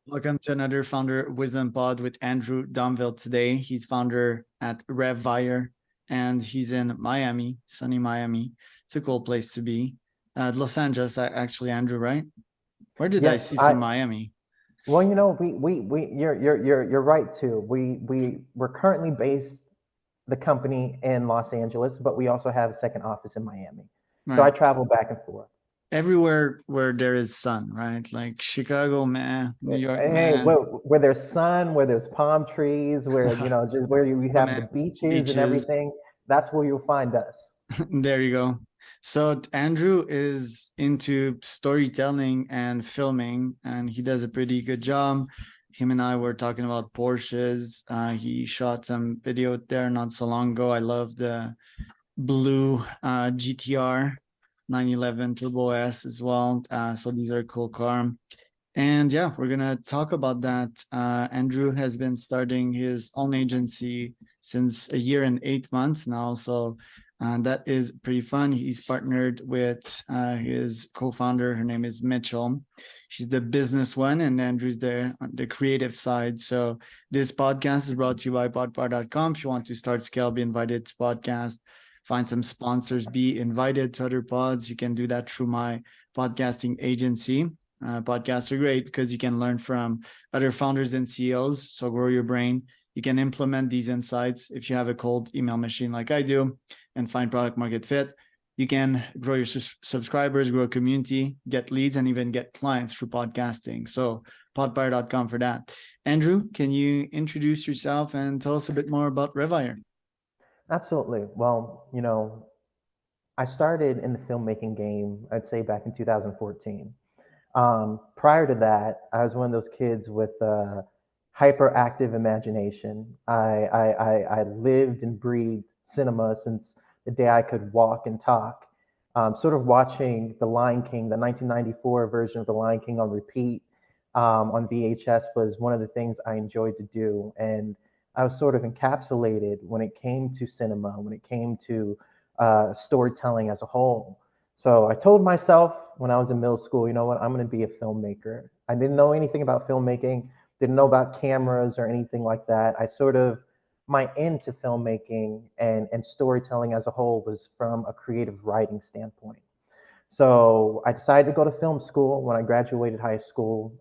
Welcome to another Founder Wisdom Pod with Andrew Domville today. He's founder at RevVire and he's in Miami, sunny Miami. It's a cool place to be. Los Angeles, actually, Andrew, right? Where did I Yes, see some Miami? well, you're right too. We're currently based the company in Los Angeles, but we also have a second office in Miami. So I Right. travel back and forth. Everywhere where there is sun, right? Like Chicago, man, New York, Hey, man, where there's sun, where there's palm trees, where just where we have the man, beaches and beaches. everything, that's where you'll find us. There you go. So Andrew is into storytelling and filming, and he does a pretty good job. Him and I were talking about Porsches. He shot some video there not so long ago. I love the blue GTR 911 Turbo S as well. So these are cool car. And yeah, we're gonna talk about that. Andrew has been starting his own agency since a year and 8 months now, so that is pretty fun. He's partnered with his co-founder. Her name is Mitchell. She's the business one, and Andrew's the creative side. So this podcast is brought to you by podpar.com. If you want to start scale, be invited to podcast, find some sponsors, be invited to other pods. You can do that through my podcasting agency. Podcasts are great because you can learn from other founders and CEOs. So grow your brain. You can implement these insights if you have a cold email machine like I do and find product market fit. You can grow your subscribers, grow a community, get leads, and even get clients through podcasting. So podbuyer.com for that. Andrew, can you introduce yourself and tell us a bit more about RevIron? Absolutely. Well, I started in the filmmaking game, I'd say back in 2014. Prior to that, I was one of those kids with a hyperactive imagination. I lived and breathed cinema since the day I could walk and talk. Sort of watching The Lion King, the 1994 version of The Lion King on repeat on VHS was one of the things I enjoyed to do. And I was sort of encapsulated when it came to cinema, when it came to storytelling as a whole. So I told myself when I was in middle school, you know what, I'm going to be a filmmaker. I didn't know anything about filmmaking, didn't know about cameras or anything like that. My into filmmaking and storytelling as a whole was from a creative writing standpoint. So I decided to go to film school when I graduated high school.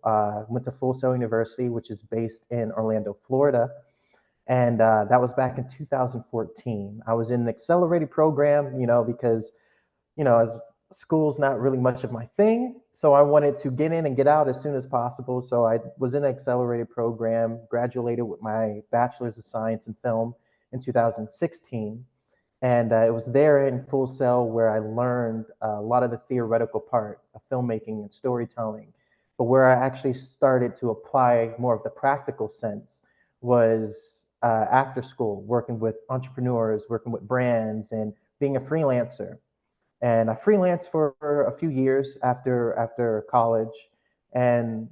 Went to Full Sail University, which is based in Orlando, Florida, and that was back in 2014. I was in an accelerated program, because as school's not really much of my thing. So I wanted to get in and get out as soon as possible. So I was in an accelerated program, graduated with my bachelor's of science in film in 2016. And it was there in Full Sail where I learned a lot of the theoretical part of filmmaking and storytelling. But where I actually started to apply more of the practical sense was after school, working with entrepreneurs, working with brands, and being a freelancer. And I freelanced for a few years after college. And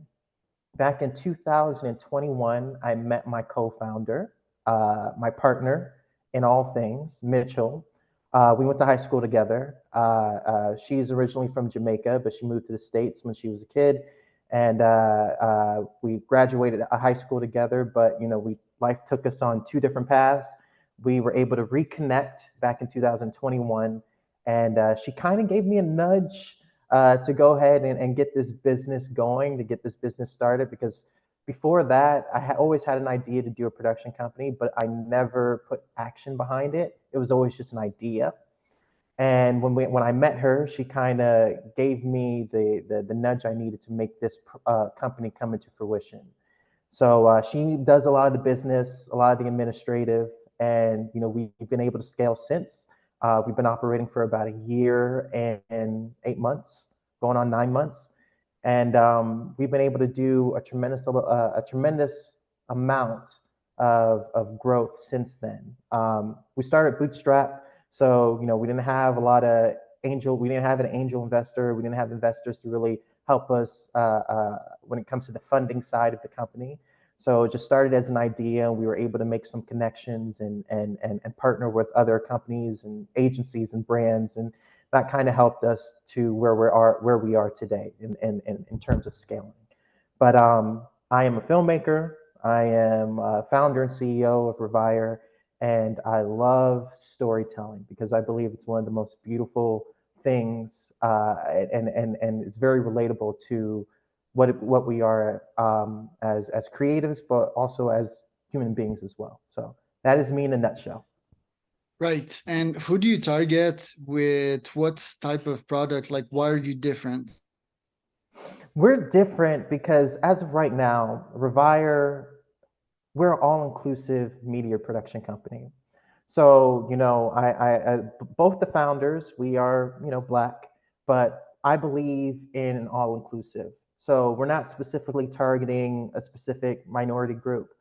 back in 2021, I met my co-founder, my partner in all things, Mitchell. We went to high school together. She's originally from Jamaica, but she moved to the States when she was a kid. And we graduated high school together, but life took us on two different paths. We were able to reconnect back in 2021, and she kind of gave me a nudge to go ahead and get this business going, to get this business started. Because before that, always had an idea to do a production company, but I never put action behind it. It was always just an idea. And when I met her, she kind of gave me the nudge I needed to make this company come into fruition. So she does a lot of the business, a lot of the administrative, and we've been able to scale since. We've been operating for about a year and 8 months, going on 9 months, and we've been able to do a tremendous amount of growth since then. We started bootstrap, so we didn't have a lot of we didn't have an angel investor, we didn't have investors to really help us when it comes to the funding side of the company. So it just started as an idea, and we were able to make some connections and partner with other companies and agencies and brands, and that kind of helped us to where we are today in terms of scaling. But I am a filmmaker. I am founder and CEO of Revire, and I love storytelling because I believe it's one of the most beautiful things, and it's very relatable to what we are as creatives, but also as human beings as well. So that is me in a nutshell. Right. And who do you target with what type of product? Like, why are you different? We're different because as of right now, Revire, we're an all-inclusive media production company. So, both the founders, we are, Black, but I believe in an all-inclusive. So we're not specifically targeting a specific minority group.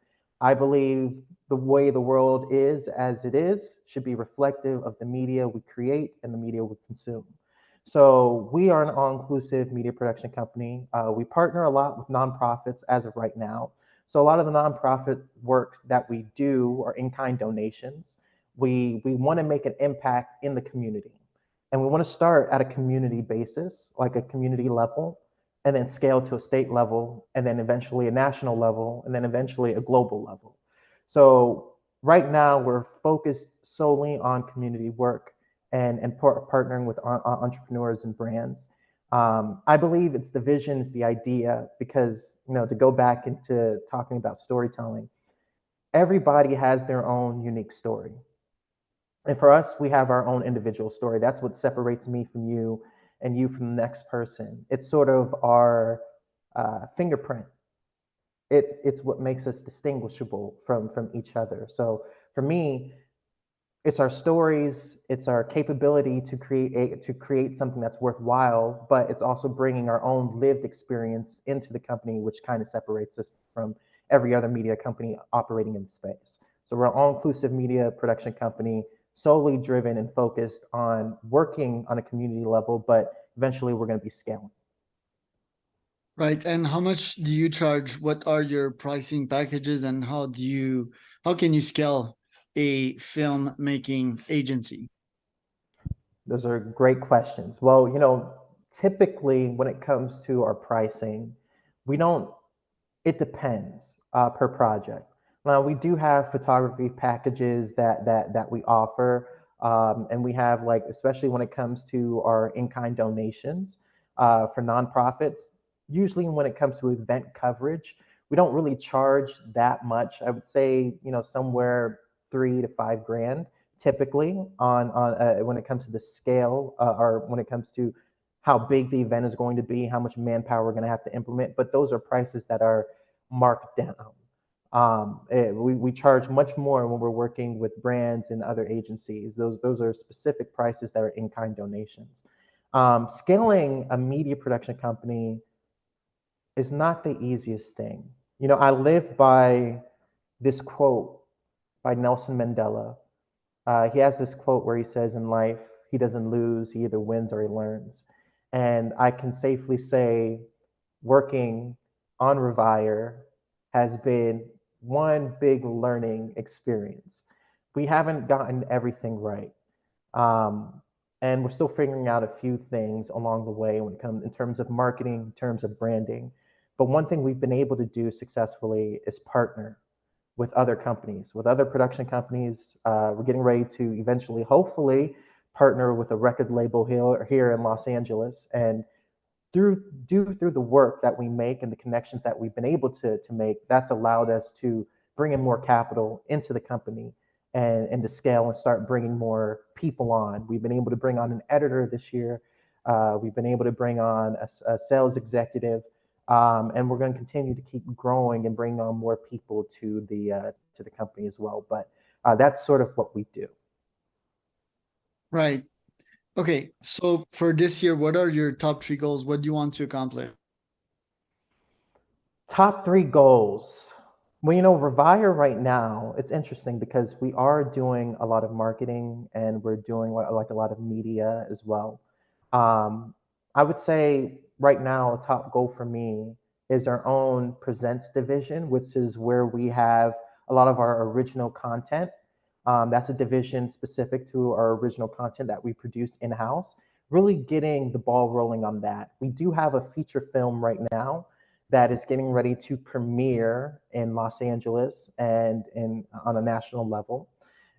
I believe the way the world is as it is should be reflective of the media we create and the media we consume. So we are an all-inclusive media production company. We partner a lot with nonprofits as of right now. So a lot of the nonprofit work that we do are in-kind donations. We want to make an impact in the community. And we want to start at a community basis, like a community level, and then scale to a state level, and then eventually a national level, and then eventually a global level. So right now we're focused solely on community work and partnering with entrepreneurs and brands. I believe it's the vision, it's the idea, because to go back into talking about storytelling, everybody has their own unique story. And for us, we have our own individual story. That's what separates me from you and you from the next person. It's sort of our fingerprint. It's what makes us distinguishable from each other. So for me, it's our stories, it's our capability to create something that's worthwhile, but it's also bringing our own lived experience into the company, which kind of separates us from every other media company operating in the space. So we're an all-inclusive media production company, solely driven and focused on working on a community level, but eventually we're going to be scaling. Right. And how much do you charge? What are your pricing packages and how can you scale a film making agency? Those are great questions. Well, typically when it comes to our pricing, we don't, it depends per project. Now we do have photography packages that we offer, and we have, like, especially when it comes to our in-kind donations for nonprofits. Usually, when it comes to event coverage, we don't really charge that much. I would say somewhere 3 to 5 grand typically on when it comes to the scale, or when it comes to how big the event is going to be, how much manpower we're going to have to implement. But those are prices that are marked down. We charge much more when we're working with brands and other agencies. Those are specific prices that are in-kind donations. Scaling a media production company is not the easiest thing. I live by this quote by Nelson Mandela. He has this quote where he says, in life, he doesn't lose, he either wins or he learns. And I can safely say, working on Revire has been one big learning experience. We haven't gotten everything right. Um, and we're still figuring out a few things along the way when it comes in terms of marketing, in terms of branding. But one thing we've been able to do successfully is partner with other companies, with other production companies. We're getting ready to eventually, hopefully, partner with a record label here in Los Angeles. And through the work that we make and the connections that we've been able to make, that's allowed us to bring in more capital into the company and to scale and start bringing more people on. We've been able to bring on an editor this year. We've been able to bring on a sales executive, and we're going to continue to keep growing and bring on more people to the company as well. But that's sort of what we do. Right. Okay. So for this year, what are your top three goals? What do you want to accomplish? Top three goals. Well, Revire right now, it's interesting because we are doing a lot of marketing and we're doing like a lot of media as well. Um, I would say right now, a top goal for me is our own presents division, which is where we have a lot of our original content. That's a division specific to our original content that we produce in-house, really getting the ball rolling on that. We do have a feature film right now that is getting ready to premiere in Los Angeles and on a national level.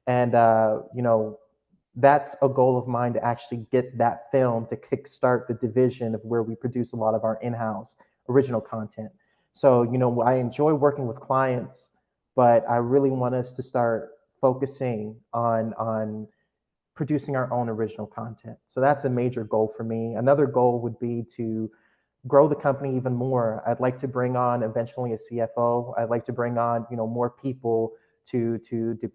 And that's a goal of mine, to actually get that film to kickstart the division of where we produce a lot of our in-house original content. So, I enjoy working with clients, but I really want us to start focusing on producing our own original content. So that's a major goal for me. Another goal would be to grow the company even more. I'd like to bring on eventually a CFO. I'd like to bring on, more people to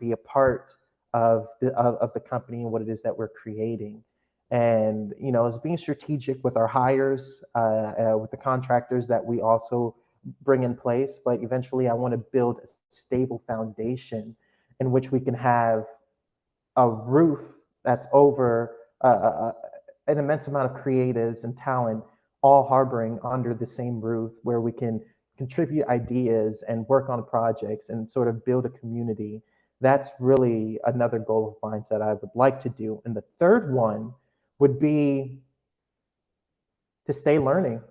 be a part of the company and what it is that we're creating. And it's being strategic with our hires, with the contractors that we also bring in place. But eventually, I want to build a stable foundation in which we can have a roof that's over an immense amount of creatives and talent all harboring under the same roof, where we can contribute ideas and work on projects and sort of build a community. That's really another goal of mine that I would like to do. And the third one would be to stay learning.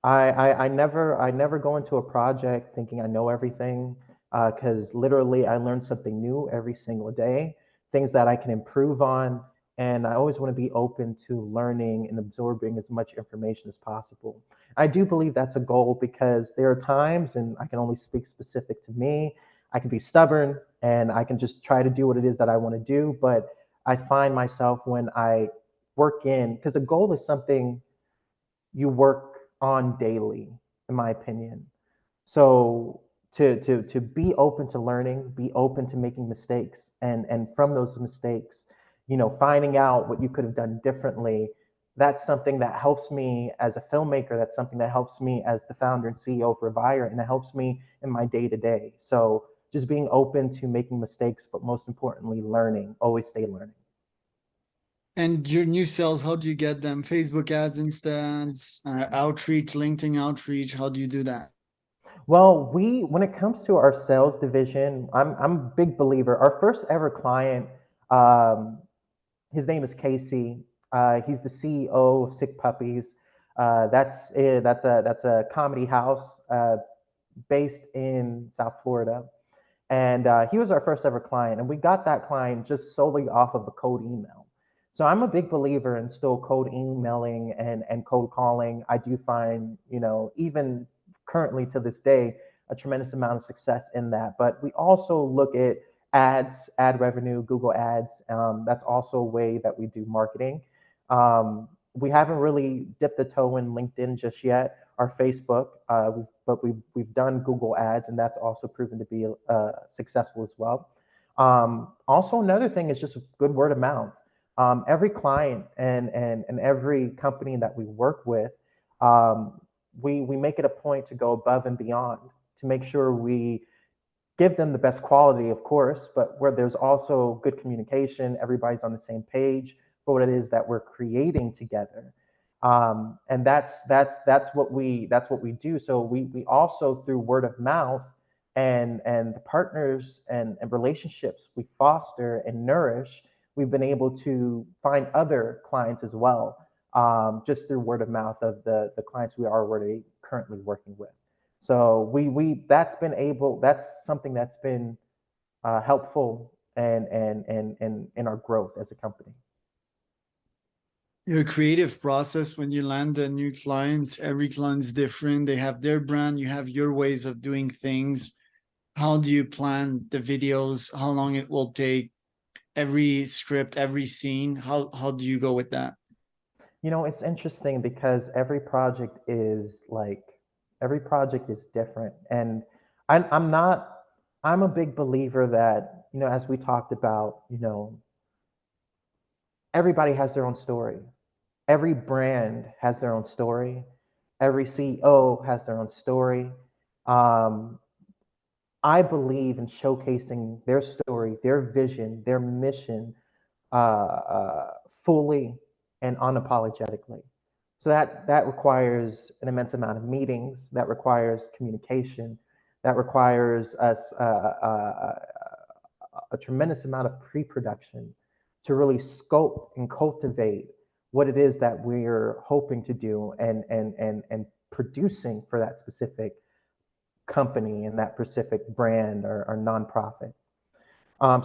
I never go into a project thinking I know everything, because literally I learn something new every single day, things that I can improve on, and I always want to be open to learning and absorbing as much information as possible. I do believe that's a goal, because there are times, and I can only speak specific to me, I can be stubborn and I can just try to do what it is that I want to do, but I find myself when I work in, because a goal is something you work on daily, in my opinion. So to be open to learning, be open to making mistakes, and from those mistakes, finding out what you could have done differently. That's something that helps me as a filmmaker. That's something that helps me as the founder and CEO of Revire, and it helps me in my day to day. So just being open to making mistakes, but most importantly, learning. Always stay learning. And your new sales, how do you get them? Facebook ads, instance, outreach, LinkedIn outreach. How do you do that? Well, when it comes to our sales division, I'm a big believer. Our first ever client, um, his name is Casey. He's the CEO of Sick Puppies. That's a comedy house based in South Florida, and he was our first ever client. And we got that client just solely off of a cold email. So I'm a big believer in still cold emailing and cold calling. I do find, even currently to this day, a tremendous amount of success in that. But we also look at ads, ad revenue, Google ads. That's also a way that we do marketing. We haven't really dipped the toe in LinkedIn just yet, or Facebook, but we've done Google ads, and that's also proven to be successful as well. Also, another thing is just good word of mouth. Every client and every company that we work with, we make it a point to go above and beyond to make sure we give them the best quality, of course, but where there's also good communication, everybody's on the same page for what it is that we're creating together. And that's what we do. So we also, through word of mouth and the partners and relationships we foster and nourish, we've been able to find other clients as well, just through word of mouth of the clients we are already currently working with. So that's something that's been helpful and in our growth as a company. Your creative process when you land a new client, every client's different. They have their brand, you have your ways of doing things. How do you plan the videos? How long it will take? Every script, every scene. How do you go with that? It's interesting because every project is different, and I'm not. I'm a big believer that as we talked about, everybody has their own story. Every brand has their own story. Every CEO has their own story. Um, I believe in showcasing their story, their vision, their mission, uh, fully and unapologetically. So that requires an immense amount of meetings. That requires communication. That requires us a tremendous amount of pre-production to really scope and cultivate what it is that we're hoping to do and producing for that specific company and that specific brand or nonprofit.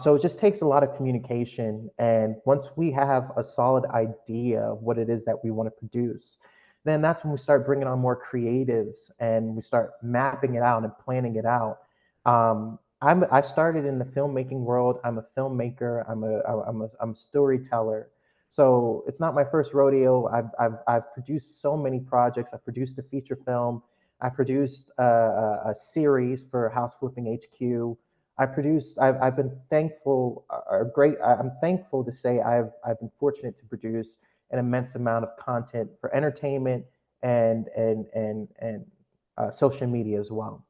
So it just takes a lot of communication. And once we have a solid idea of what it is that we want to produce, then that's when we start bringing on more creatives and we start mapping it out and planning it out. I started in the filmmaking world. I'm a filmmaker. I'm a storyteller. So it's not my first rodeo. I've produced so many projects. I produced a feature film. I produced a series for House Flipping HQ. I've been thankful, or great. I'm thankful to say I've been fortunate to produce an immense amount of content for entertainment and social media as well.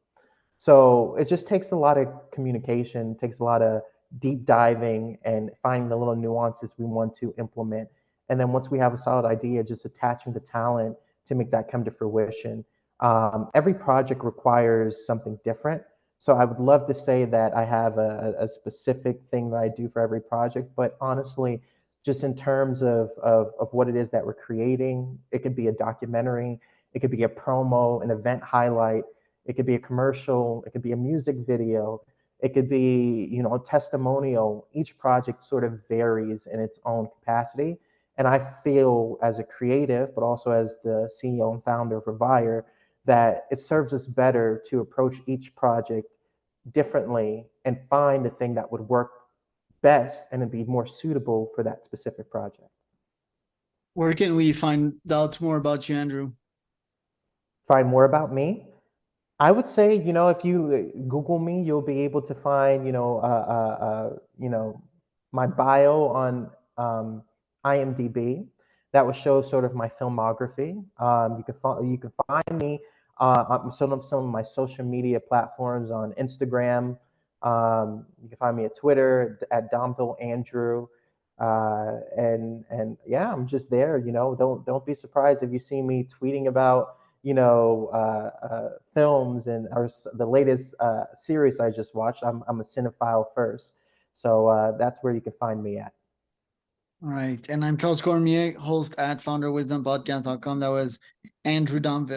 So it just takes a lot of communication, takes a lot of deep diving and finding the little nuances we want to implement. And then once we have a solid idea, just attaching the talent to make that come to fruition. Every project requires something different. So I would love to say that I have a specific thing that I do for every project, but honestly, just in terms of what it is that we're creating, it could be a documentary, it could be a promo, an event highlight, it could be a commercial, it could be a music video, it could be, you know, a testimonial. Each project sort of varies in its own capacity. And I feel as a creative, but also as the CEO and founder of Revire, that it serves us better to approach each project differently and find the thing that would work best and be more suitable for that specific project. Where can we find out more about you, Andrew? Find more about me. I would say, you know, if you Google me, you'll be able to find, you know, my bio on IMDb. That would show sort of my filmography. You can find me on some of my social media platforms on Instagram. You can find me at Twitter at Domville Andrew. And yeah, I'm just there. You know, don't be surprised if you see me tweeting about, you know, films and or the latest series I just watched. I'm a cinephile first, so that's where you can find me at. All right. And I'm Charles Cormier, host at founderwisdompodcast.com. That was Andrew Domville.